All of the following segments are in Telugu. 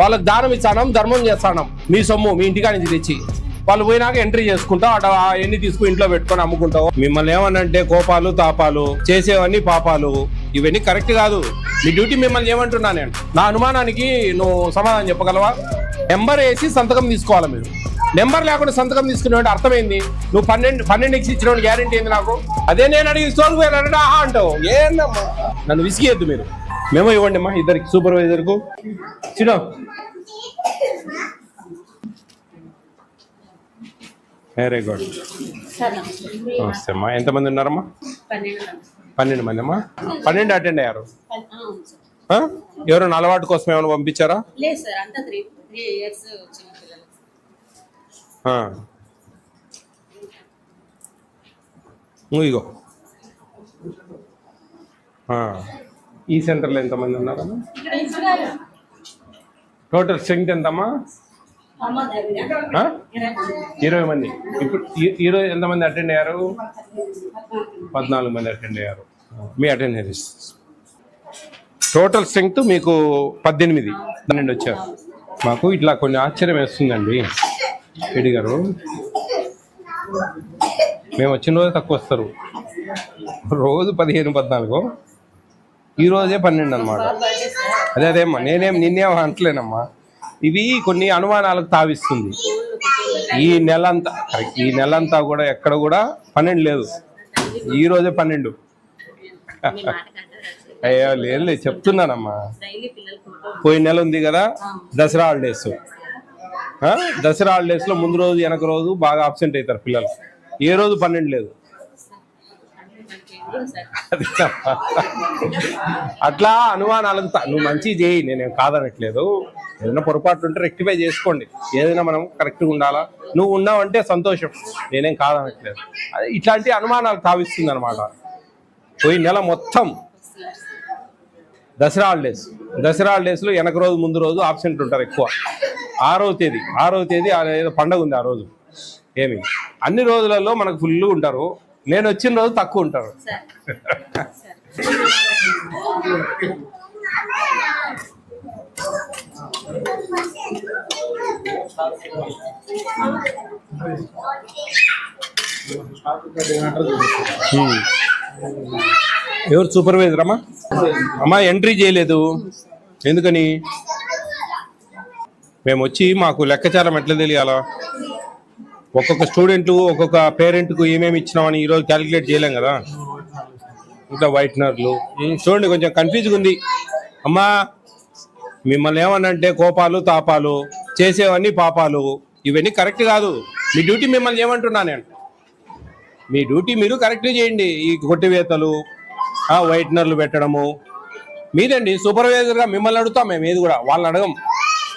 వాళ్ళకి దానం ఇస్తానం, ధర్మం చేస్తానం. మీ సొమ్ము మీ ఇంటికా నుంచి తెచ్చి వాళ్ళు పోయినాక ఎంట్రీ చేసుకుంటావు, అటు ఎన్ని తీసుకుని ఇంట్లో పెట్టుకొని అమ్ముకుంటావు. మిమ్మల్ని ఏమనంటే కోపాలు తాపాలు చేసేవన్నీ పాపాలు, ఇవన్నీ కరెక్ట్ కాదు. మీ డ్యూటీ మిమ్మల్ని ఏమంటున్నా నేను. నా అనుమానానికి నువ్వు సమాధానం చెప్పగలవా? నెంబర్ వేసి సంతకం తీసుకోవాలి. మీరు నెంబర్ లేకుండా సంతకం తీసుకునే అర్థమైంది. నువ్వు 12 ఇచ్చిన గ్యారెంటీ ఏంది నాకు? అదే నేను అడిగి స్టోర్కి పోయానంటే ఆహా అంటావు. ఏందమ్మా నన్ను విసిగేద్దు మీరు. మేము ఇవ్వండి అమ్మా ఇద్దరికి, సూపర్వైజర్కు. చిన్న వెరీ గుడ్. నమస్తే అమ్మా. ఎంతమంది ఉన్నారమ్మా? 12 మంది అమ్మా. 12 అటెండ్ అయ్యారు. ఎవరైనా అలవాటు కోసం ఏమైనా పంపించారా? ఇగో ఈ సెంటర్లో ఎంతమంది ఉన్నారమ్మా? టోటల్ స్ట్రెంగ్త్ ఎంతమ్మా? 20 మంది. ఇప్పుడు ఈరోజు ఎంతమంది అటెండ్ అయ్యారు? 14 మంది అటెండ్ అయ్యారు. మీ అటెండెన్స్ టోటల్ స్ట్రెంగ్త్ మీకు 18 వచ్చారు. మాకు ఇట్లా కొన్ని ఆశ్చర్యం వేస్తుందండి రెడ్డి గారు. మేము వచ్చిన రోజు తక్కువ వస్తారు, రోజు 15-14, ఈరోజే 12 అనమాట. అదేమ్మా, నిన్నేం అంటలేనమ్మా. ఇవి కొన్ని అనుమానాలకు తావిస్తుంది. ఈ నెలంతా కూడా ఎక్కడ కూడా 12 లేదు, ఈరోజే 12. అయ్యో లేదు చెప్తున్నానమ్మా. పోయిన నెల ఉంది కదా దసరా హాలిడేస్. దసరా హాలిడేస్ లో ముందు రోజు వెనక రోజు బాగా అబ్సెంట్ అవుతారు పిల్లలు. ఏ రోజు 12 లేదు. అట్లా అనుమానాలకు నువ్వు మంచి చేయి, నేనేం కాదనట్లేదు. ఏదైనా పొరపాటు ఉంటే రెక్టిఫై చేసుకోండి. ఏదైనా మనం కరెక్ట్గా ఉండాలా. నువ్వు ఉన్నావంటే సంతోషం, నేనేం కాదనట్లేదు. అది ఇట్లాంటి అనుమానాలు తావిస్తుంది అనమాట. పోయి నెల మొత్తం దసరా హాలిడేస్లో వెనక రోజు ముందు రోజు ఆబ్సెంట్ ఉంటారు ఎక్కువ. 6వ తేదీ ఏదో పండగ ఉంది ఆ రోజు. ఏమి అన్ని రోజులలో మనకు ఫుల్గా ఉంటారు, నేను వచ్చిన రోజు తక్కువ ఉంటారు. ఎవరు సూపర్వైజర్ అమ్మా? అమ్మా ఎంట్రీ చేయలేదు ఎందుకని? మేము వచ్చి మాకు లెక్కచారం ఎట్లా తెలియాలా? ఒక్కొక్క స్టూడెంట్ ఒక్కొక్క పేరెంట్కు ఏమేమి ఇచ్చినామని ఈరోజు క్యాలిక్యులేట్ చేయలేం కదా. ఇంకా వైట్నర్లు చూడండి, కొంచెం కన్ఫ్యూజ్గా ఉంది అమ్మా. మిమ్మల్ని ఏమనంటే కోపాలు తాపాలు చేసేవన్నీ పాపాలు, ఇవన్నీ కరెక్ట్ కాదు. మీ డ్యూటీ మిమ్మల్ని ఏమంటున్నా నేను. మీ డ్యూటీ మీరు కరెక్ట్గా చేయండి. ఈ కొట్టివేతలు వైట్నర్లు పెట్టడము మీదండి. సూపర్వైజర్గా మిమ్మల్ని అడుగుతాం మేము, ఏది కూడా వాళ్ళని అడగం.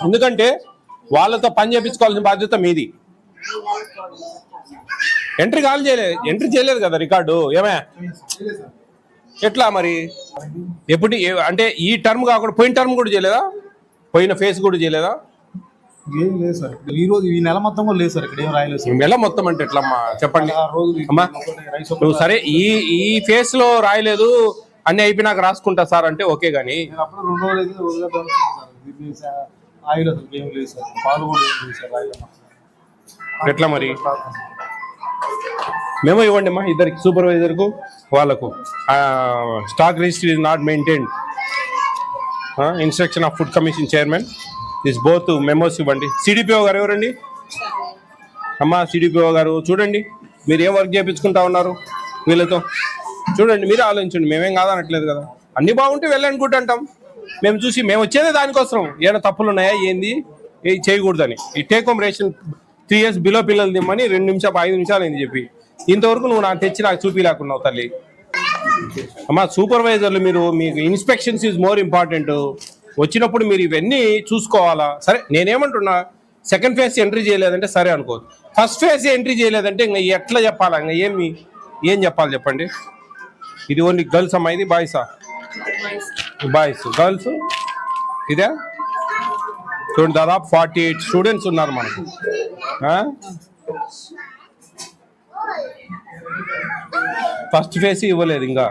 ఎందుకంటే వాళ్ళతో పని చేయించుకోవాల్సిన బాధ్యత మీది. ఎంట్రీ చేయలేదు కదా రికార్డు. ఏమే ఎట్లా మరి? ఎప్పుడు అంటే ఈ టర్మ్ కాకుండా పోయిన టర్మ్ కూడా చేయలేదా? పోయిన ఫేస్ కూడా చేయలేదా? ఏం లేదు సార్. ఈ నెల మొత్తం కూడా లేదు సార్. ఇక్కడ ఏం రాయలేదు సార్. నెల మొత్తం అంటే ఎట్లమ్మా చెప్పండి అమ్మా. నువ్వు సరే ఈ ఫేస్ లో రాయలేదు, అన్ని అయిపోయినాక రాసుకుంటా సార్ అంటే ఓకే, కానీ అప్పుడు 2 రోజులు ఆయిల్ అసలు ఏం లేదు సార్. పాలు కూడా ఏం లేదు సార్ ఆయిల్. ఎట్లా మరి? మేము ఇవ్వండి అమ్మా ఇద్దరికి, సూపర్వైజర్కు వాళ్ళకు. Stock registry is not maintained. Instruction of food commission chairman this both memos ఇవ్వండి. సిడిపిఓ గారు ఎవరండి అమ్మా? సిడిపిఓ గారు చూడండి, మీరు ఏం వర్క్ చేయించుకుంటా ఉన్నారు వీళ్ళతో. చూడండి, మీరే ఆలోచించండి. మేమేం కాదనట్లేదు కదా. అన్ని బాగుంటే వెళ్ళండి గుడ్ అంటాం. మేము వచ్చేదే దానికోసం. ఏమైనా తప్పులు ఉన్నాయా ఏంది చేయకూడదని. ఈ take home ration 3 years below పిల్లలు దిమ్మని 2 నిమిషాలు 5 నిమిషాలు అయింది చెప్పి, ఇంతవరకు నువ్వు నాకు తెచ్చి నాకు చూపిలేకున్నావు తల్లి. అమ్మా సూపర్వైజర్లు మీకు ఇన్స్పెక్షన్స్ ఈజ్ మోర్ ఇంపార్టెంట్. వచ్చినప్పుడు మీరు ఇవన్నీ చూసుకోవాలా. సరే నేనేమంటున్నా, సెకండ్ ఫేజ్ ఎంట్రీ చేయలేదంటే సరే అనుకోదు, ఫస్ట్ ఫేజ్ ఎంట్రీ చేయలేదంటే ఇంకా ఎట్లా చెప్పాలా? ఇంకా ఏం చెప్పాలి చెప్పండి? ఇది ఓన్లీ గర్ల్స్ అమ్మా, ఇది బాయ్సా? బాయ్స్ గర్ల్స్ ఇదే చూడండి. దాదాపు 48 స్టూడెంట్స్ ఉన్నారు మనకు. ఫస్ట్ ఫేజ్ ఇవ్వలేదు, ఇంకా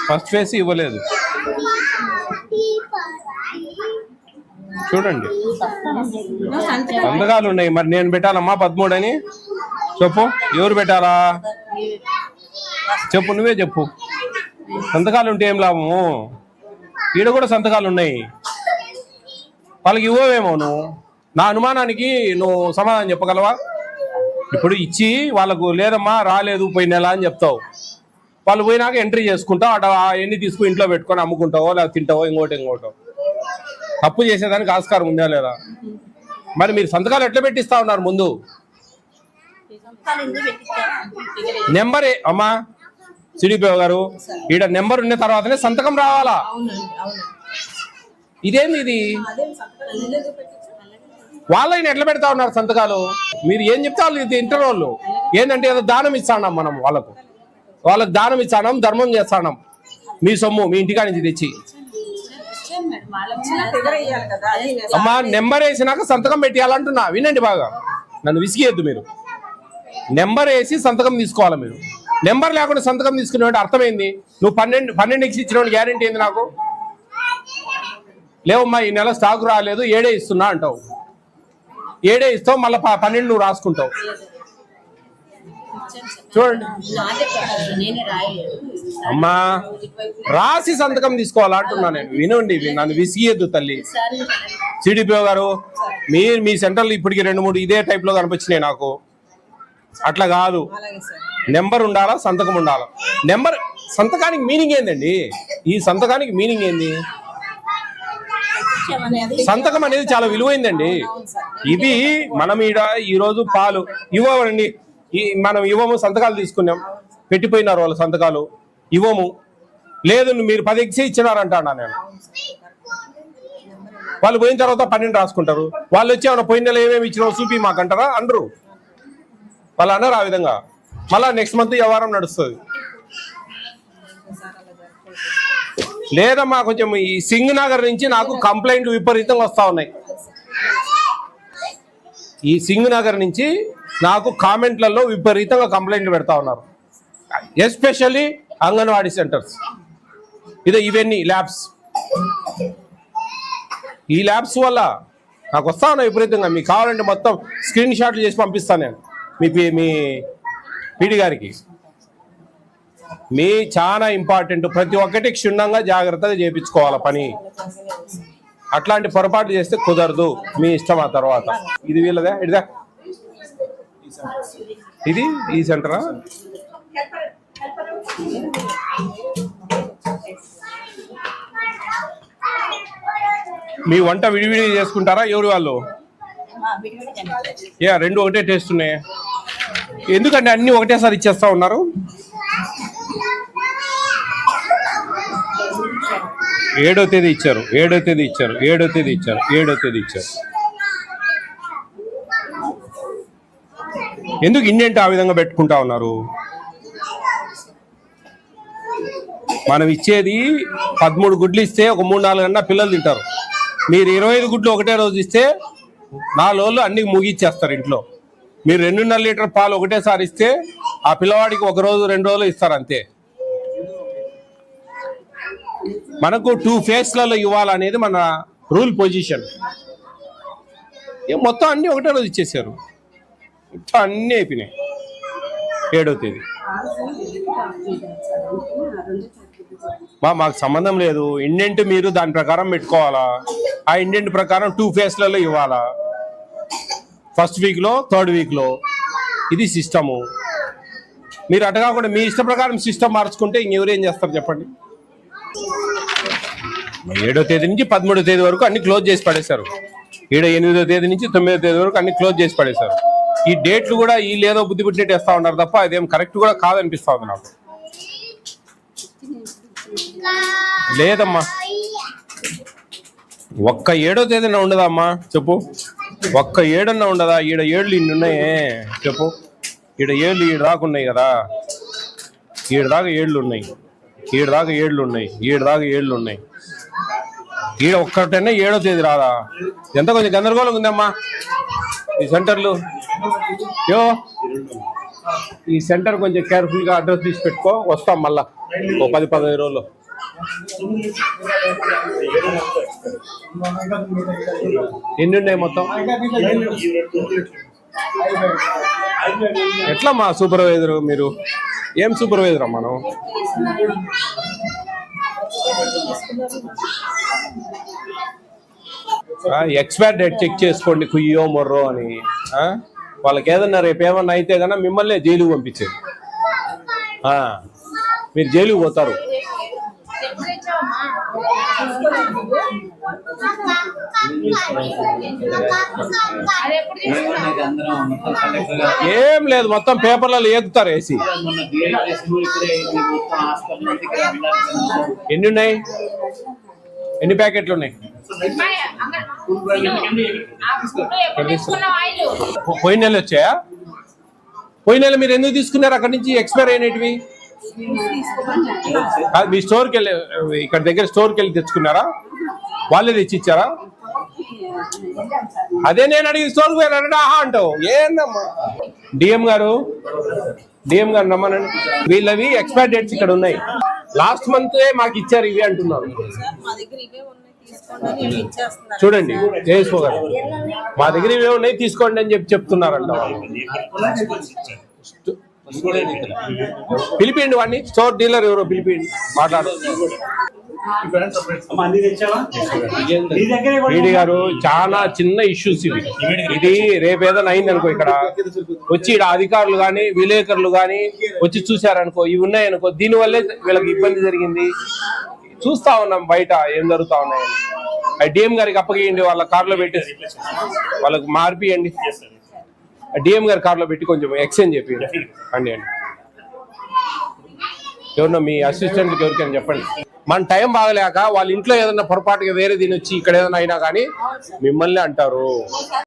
ఫస్ట్ ఫేజ్ ఇవ్వలేదు. చూడండి సంతకాలు ఉన్నాయి. మరి నేను పెట్టాలమ్మా 13 అని చెప్పు. ఎవరు పెట్టాలా చెప్పు, నువ్వే చెప్పు. సంతకాలు ఉంటే ఏం లాభము? ఈడ కూడా సంతకాలు ఉన్నాయి. వాళ్ళకి ఇవ్వవేమో నువ్వు. నా అనుమానానికి నువ్వు సమాధానం చెప్పగలవా? ఇప్పుడు ఇచ్చి వాళ్ళకు లేదమ్మా రాలేదు పోయిన నెల అని చెప్తావు. వాళ్ళు పోయినాక ఎంట్రీ చేసుకుంటావు. అటు ఎన్ని తీసుకుని ఇంట్లో పెట్టుకొని అమ్ముకుంటావో లేదా తింటావో ఇంకోటో. తప్పు చేసేదానికి ఆస్కారం ఉందా లేదా? మరి మీరు సంతకాలు ఎట్లా పెట్టిస్తా ఉన్నారు ముందు? నెంబర్ అమ్మా సిడిపిఓ గారు, ఈడ నెంబర్ ఉన్న తర్వాతనే సంతకం రావాలా? ఇదేంది ఇది? వాళ్ళని ఎట్లా పెడతా ఉన్నారు సంతకాలు? మీరు ఏం చెప్తా వాళ్ళు ఇంటర్ వాళ్ళు ఏంటంటే ఏదో దానం ఇస్తాం మనం వాళ్ళకి దానం ఇస్తాం, ధర్మం చేస్తాం. మీ సొమ్ము మీ ఇంటికా నుంచి తెచ్చి. అమ్మా నెంబర్ వేసినాక సంతకం పెట్టాలంటున్నా. వినండి బాగా, నన్ను విసిగేద్దు మీరు. నెంబర్ వేసి సంతకం తీసుకోవాలి మీరు. నెంబర్ లేకుండా సంతకం తీసుకునే అర్థమైంది. నువ్వు 12 ఇచ్చిన గ్యారెంటీ ఏంది నాకు? లేవమ్మా ఈ నెల స్టాక్ రాలేదు 7 ఇస్తున్నా అంటావు. 7 ఇస్తావు, మళ్ళీ 12 నువ్వు రాసుకుంటావు. చూడండి అమ్మా, రాసి సంతకం తీసుకోవాలా అంటున్నా నేను. వినండి, నన్ను విసిగేద్దు తల్లి. సిడిపిఓ గారు, మీ సెంటర్లో ఇప్పటికి 2-3 ఇదే టైప్ లో కనిపించినాయి నాకు. అట్లా కాదు, నెంబర్ ఉండాలా, సంతకం ఉండాలా. నెంబర్ సంతకానికి మీనింగ్ ఏందండి? ఈ సంతకానికి మీనింగ్ ఏంది? సంతకం అనేది చాలా విలువైందండి. ఇది మనం ఈరోజు పాలు ఇవ్వండి, మనం ఇవ్వము, సంతకాలు తీసుకున్నాం, పెట్టిపోయినారు వాళ్ళ సంతకాలు, ఇవ్వము. లేదు మీరు 10 ఎగ్స్ ఇచ్చినారంటా నేను. వాళ్ళు పోయిన తర్వాత 12 రాసుకుంటారు. వాళ్ళు వచ్చి ఏమన్నా పోయిన నెల ఏమేమి ఇచ్చినావు చూపి మాకంటారా? అనరు. వాళ్ళు అన్నారు ఆ విధంగా. మళ్ళా నెక్స్ట్ మంత్ వ్యవహారం నడుస్తుంది. లేదమ్మా, కొంచెం ఈ సింగ్ నగర్ నుంచి నాకు కంప్లైంట్లు విపరీతంగా వస్తా ఉన్నాయి. ఈ సింగ్ నగర్ నుంచి నాకు కామెంట్లలో విపరీతంగా కంప్లైంట్లు పెడతా ఉన్నారు. ఎస్పెషల్లీ అంగన్వాడీ సెంటర్స్, ఇవన్నీ ల్యాబ్స్. ఈ ల్యాబ్స్ వల్ల నాకు వస్తా ఉన్నాయి విపరీతంగా. మీకు కావాలంటే మొత్తం స్క్రీన్ షాట్లు చేసి పంపిస్తాను నేను మీ పీడి గారికి. మీ చాలా ఇంపార్టెంట్, ప్రతి ఒక్కటి క్షుణ్ణంగా జాగ్రత్తగా చేయించుకోవాలి పని. అట్లాంటి పొరపాట్లు చేస్తే కుదరదు. మీ ఇష్టం. ఆ తర్వాత ఇది వీళ్ళదే, ఇదిదా ఇది ఈ సెంటరా? మీ వంట విడివిడి చేసుకుంటారా ఎవరు వాళ్ళు? రెండు ఒకటే టేస్ట్ ఉన్నాయి. ఎందుకంటే అన్ని ఒకటేసారి ఇచ్చేస్తా ఉన్నారు. ఏడో తేదీ ఇచ్చారు. ఎందుకు ఇండియన్ ఆ విధంగా పెట్టుకుంటా ఉన్నారు? మనం ఇచ్చేది 13 గుడ్లు ఇస్తే ఒక 3-4 గంటల పిల్లలు తింటారు. మీరు 25 గుడ్లు ఒకటే రోజు ఇస్తే 4 రోజులు అన్ని ముగిచ్చేస్తారు ఇంట్లో. మీరు 2.5 లీటర్ పాలు ఒకటేసారి ఇస్తే ఆ పిల్లవాడికి 1 రోజు 2 రోజులు ఇస్తారు అంతే. మనకు 2 ఫేస్లలో ఇవ్వాలనేది మన రూల్ పొజిషన్. మొత్తం అన్ని ఒకటే రోజు ఇచ్చేసారు. మొత్తం అన్నీ అయిపోయినాయి. 7వ తేదీ మాకు సంబంధం లేదు. ఇండెంట్ మీరు దాని ప్రకారం పెట్టుకోవాలా. ఆ ఇండెంట్ ప్రకారం 2 ఫేస్లలో ఇవ్వాలా. ఫస్ట్ వీక్లో, 3rd వీక్లో. ఇది సిస్టము. మీరు అటు కాకుండా మీ ఇష్ట ప్రకారం సిస్టమ్ మార్చుకుంటే ఇంకెవరు ఏం చేస్తారు చెప్పండి? 7వ తేదీ నుంచి 13వ తేదీ వరకు అన్ని క్లోజ్ చేసి పడేశారు. 8వ తేదీ నుంచి 9వ తేదీ వరకు అన్ని క్లోజ్ చేసి పడేశారు. ఈ డేట్లు కూడా వీళ్ళు ఏదో బుద్ధి పుట్టినట్టు వేస్తా ఉన్నారు తప్ప అదేం కరెక్ట్ కూడా కాదనిపిస్తా ఉంది నాకు. లేదమ్మా, ఒక్క 7వ తేదీన ఉండదమ్మా చెప్పు. ఒక్క 7 ఉండదా? ఈడ 7 ఇన్ని ఉన్నాయే చెప్పు. ఈడ 7 ఈడ దాకా ఉన్నాయి కదా. ఈడ దాకా 7 ఉన్నాయి. ఈడ దాకా 7 ఉన్నాయి. ఈడ దాకా 7 ఉన్నాయి. ఈడ ఒక్కటైనా 7వ తేదీ రాదా? ఎంత కొంచెం గందరగోళం ఉందమ్మా ఈ సెంటర్లు. ఈ సెంటర్ కొంచెం కేర్ఫుల్గా అడ్రస్ తీసి పెట్టుకో. వస్తాం మళ్ళా 10-15 రోజుల్లో. ఎన్ని ఉన్నాయి మొత్తం? ఎట్లా మా సూపర్వైజరు మీరు? ఏం సూపర్వైజరా మనం? ఎక్స్పైర్ డేట్ చెక్ చేసుకోండి కుయ్యో మొర్రో అని. వాళ్ళకి ఏదన్నా రేపు ఏమన్నా అయితే కన్నా మిమ్మల్ని జైలుకి పంపించేది. మీరు జైలుకి పోతారు. ఏం లేదు, మొత్తం పేపర్లలో ఏదుతారు వేసి. ఎన్ని ఉన్నాయి? ఎన్ని ప్యాకెట్లు ఉన్నాయి? పోయిన నెల వచ్చాయా? పోయిన నెల మీరు ఎందుకు తీసుకున్నారు అక్కడి నుంచి ఎక్స్పైర్ అయినవి? మీ స్టోర్కి వెళ్ళి, ఇక్కడ దగ్గర స్టోర్కి వెళ్ళి తెచ్చుకున్నారా? వాళ్ళే తెచ్చి ఇచ్చారా? అదే నేను అడిగి స్టోర్కి వెళ్ళానంటే ఆహా అంటావు. ఏందమ్మా? డిఎం గారు రమ్మనండి. వీళ్ళవి ఎక్స్పైర్ డేట్స్ ఇక్కడ ఉన్నాయి. లాస్ట్ మంత్ మాకు ఇచ్చారు ఇవి అంటున్నారు. చూడండి చేసుకోగారు, మా దగ్గర ఇవే ఉన్నాయి తీసుకోండి అని చెప్తున్నారంట వాళ్ళు. పిలిపిండి వాడిని, స్టోర్ డీలర్ ఎవరో పిలిపిండి, మాట్లాడు. వీడి గారు చాలా చిన్న ఇష్యూస్ ఇవి. ఇది రేపు ఏదైనా అయింది అనుకో, ఇక్కడ వచ్చి ఇక్కడ అధికారులు కానీ విలేకరులు కానీ వచ్చి చూసారనుకో, ఇవి ఉన్నాయనుకో, దీనివల్లే వీళ్ళకి ఇబ్బంది జరిగింది. చూస్తా ఉన్నాం బయట ఏం జరుగుతా ఉన్నాయని. డిఎం గారికి అప్పగియండి, వాళ్ళ కార్లో పెట్టి వాళ్ళకి మార్పియండి. డిఎం గారి కార్లో పెట్టి కొంచెం ఎక్స్చేంజ్ చెప్పండి అండి. ఎవరినో మీ అసిస్టెంట్కి ఎవరికైనా చెప్పండి. మన టైం బాగలేక వాళ్ళ ఇంట్లో ఏదైనా పొరపాటుగా వేరే దీని వచ్చి ఇక్కడ ఏదైనా అయినా కానీ మిమ్మల్ని అంటారు.